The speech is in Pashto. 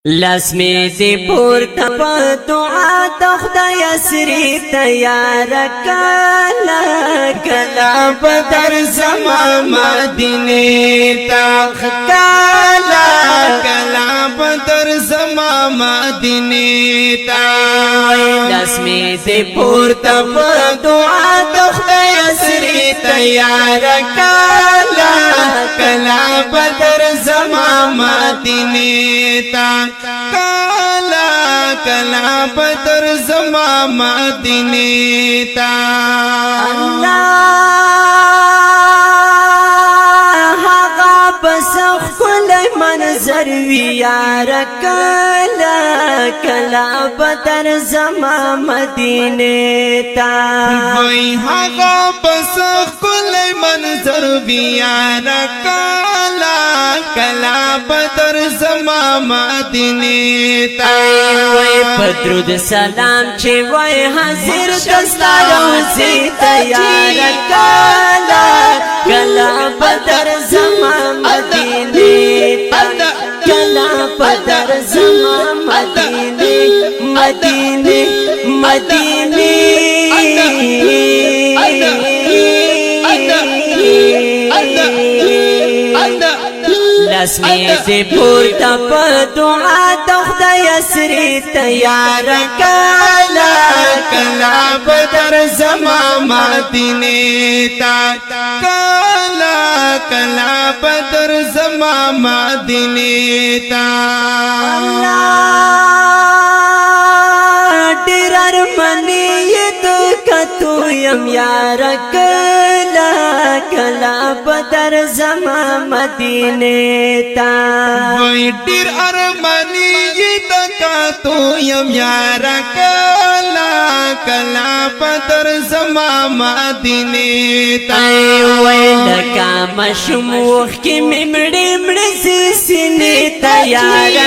لسمی دی پورتا پا دعا دا خدای اسری تیار کالا کلا بدر زمان مدینی تا کالا کلا بدر زمان مدینی تا لسمی دی پورتا پا دعا دا خدای اسری تیار کالا کلا بدر زمان مدینی تا کلا کلا بدر زما مدینی تا اللہ حقا بسخ کل منظر ویار کلا کلا بدر زما مدینی تا وی حقا بسخ کل منظر ویار کلا کلا بدر زما مدینی تا وی پدرود سلام چی وی حضر دستا روزی تیار کالا کلا بدر زما مدینی تا کلا بدر زما مدینی مدینی مدینی لسمی سی پورتا پا دعا دا خدای اسری تیار کالا کلا بدر زما مدینی تا کلا کلا بدر زما مدینی تا ډیر ارمنی د کتو یم یار کلا کلا بدر زما مدینه تا وی ډیر ارمانی دکا تو یم یار کلا کلا بدر زما مدینی تا وی لکا مشموخ کی ممڑی مڑی سینی تیار